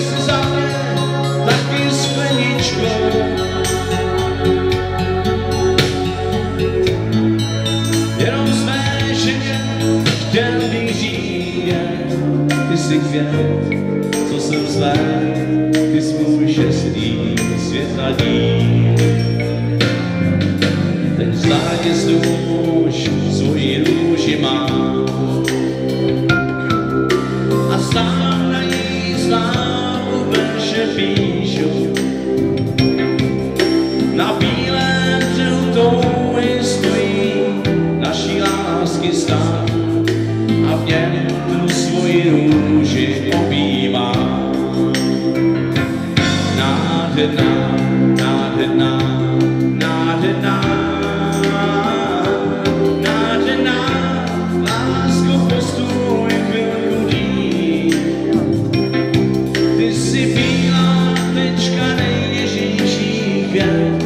si za mě taky skleničkou. Jenom své ženě chtěl bych říct, ty jsi květ, co jsem své, ty jsi můj šestý světla dní. Ten zlatě stůž svoji růži má a sám na ní slávu verše píšu. Na bílém dřevu touhy stojí naší lásky stán a v něm tu svoji růži objímá. Nádherná, nádherná, nádherná, nádherná, lásko postůj chvilku dní. Ty jsi bílá tečka, nejněžnější květ,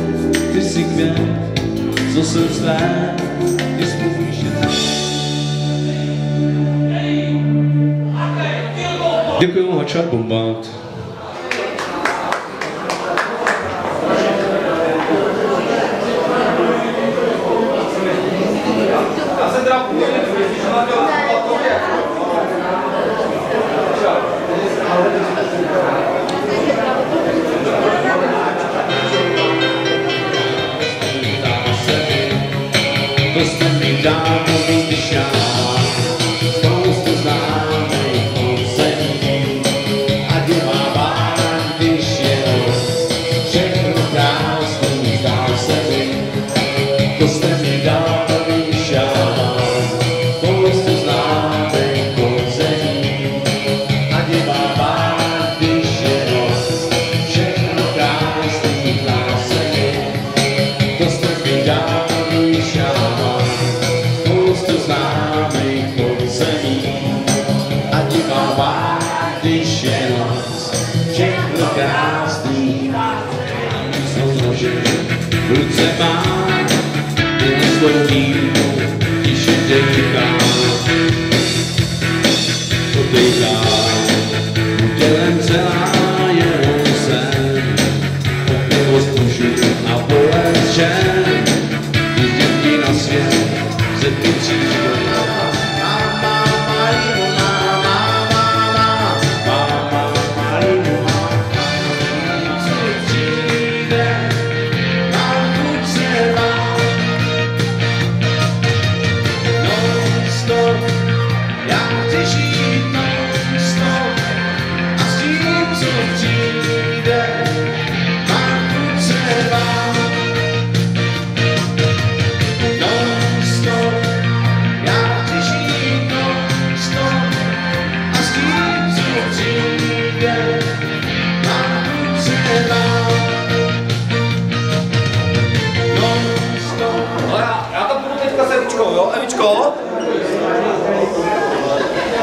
ty jsi květ, co jsem své, ty jsi můj šest. Děkuju, Hačar Bombat. To jste mi dávno vyšel, spoustu známých poslední a dělává, když je všechno krásný, zdá se mi. To jste mi dávno vyšel, spoustu známých poslední a dělává, když je všechno krásný, zdá se mi. To jste mi dávno známých podzemí a divává, když je noc, všechno krásný. Znovu, že v ruce mám, jen slouží, tiše dejká, odejká, udělem celá jenom sen, opěvost mužů a bolest žen, když děti na svět, ze ty příště.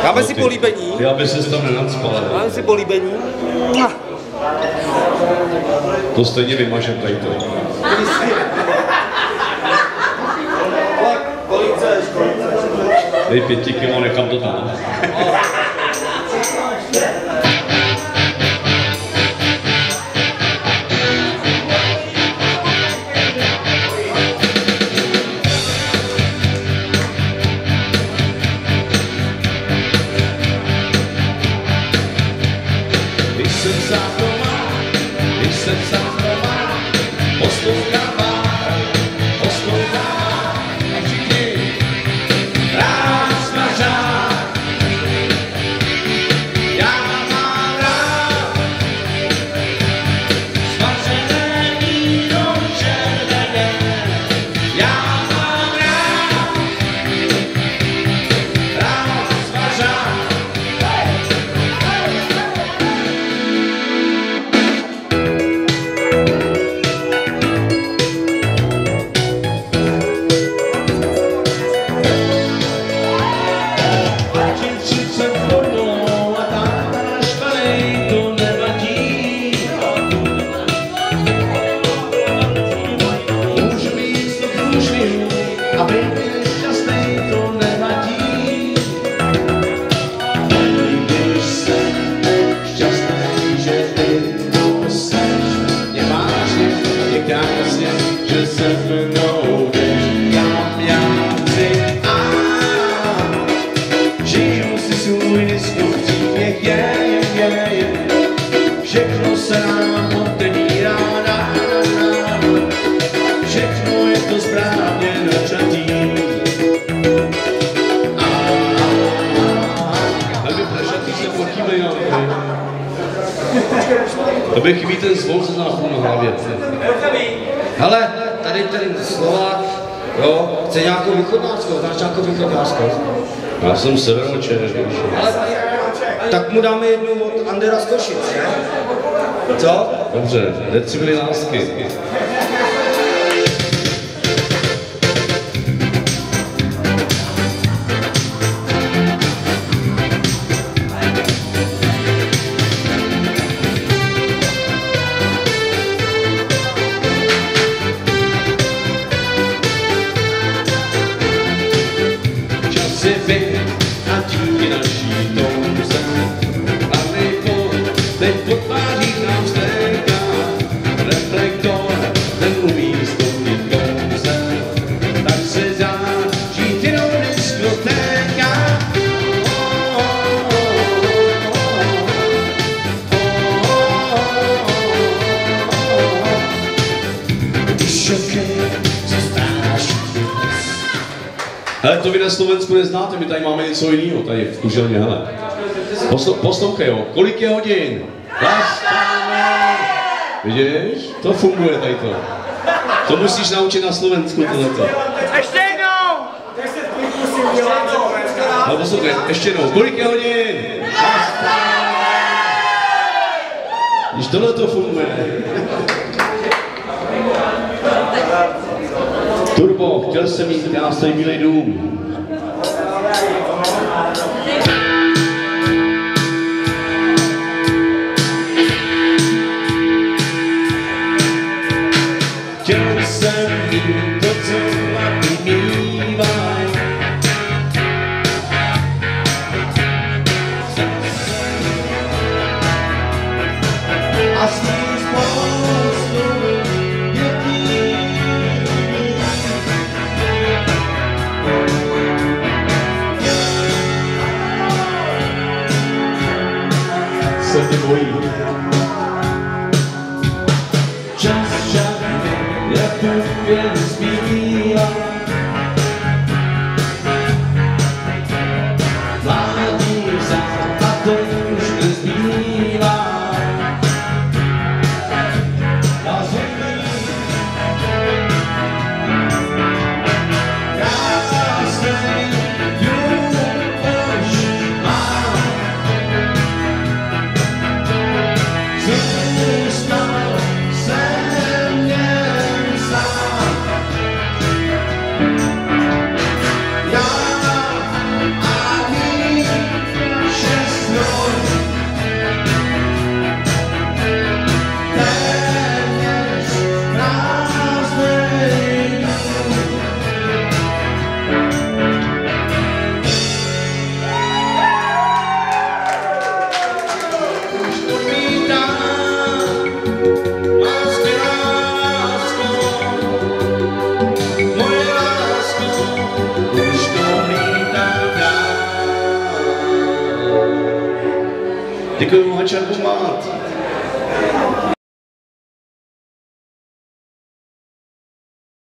Dáme si políbení. Já by se tam nenacpal. Dáme si políbení. To stejně vymažem tady to. Kolik chceš? Dej 5 kilo, nechám to tam. všechno se nám otevírá, všechno je to správně načatý. Tak by pražatý se potíme, jo. To by chybí ten zvon se nápůl na hlavě. Hele, tady ten Slovák, jo, chce nějakou východňářskou, znáš nějakou východňářskou? Já jsem severočer, Ale tak mu dáme jednu od Andera z Košic, ne? Co? Dobře, decibely lásky. Čas je běh a díky naší touze a teď po tvářích nám stéká reflektor, ten umí stopnit kouze, tak se dá žít jenom diskotéka. Když okej, co znáš dnes. Hele, to vy na Slovensku neznáte, my tady máme něco jiného, tady v Kuželně, hele. Poslouchej, jo, kolik je hodin? Vidíš? To funguje tady to. To musíš naučit na Slovensku tohleto. Ještě jednou! No poslouchej, ještě jednou, kolik je hodin? Když tohle to funguje. Turbo, chtěl jsem mít krásný bílej dům. Chtěl jsem mít to, co mladý mývaj. A s ním spoustu dětí. Se tě bojí. Čas jak tu jen zbývá. Mládí vzát a to už nezbývá. A zemí krásnej dům už mám. Zůstal jsem jen sám. Já ani šestnou téměř prázdnej dům. Už odmítám lásky, lásko, moje lásko, už to hlídám dál. Děkuji, moha čarku mát.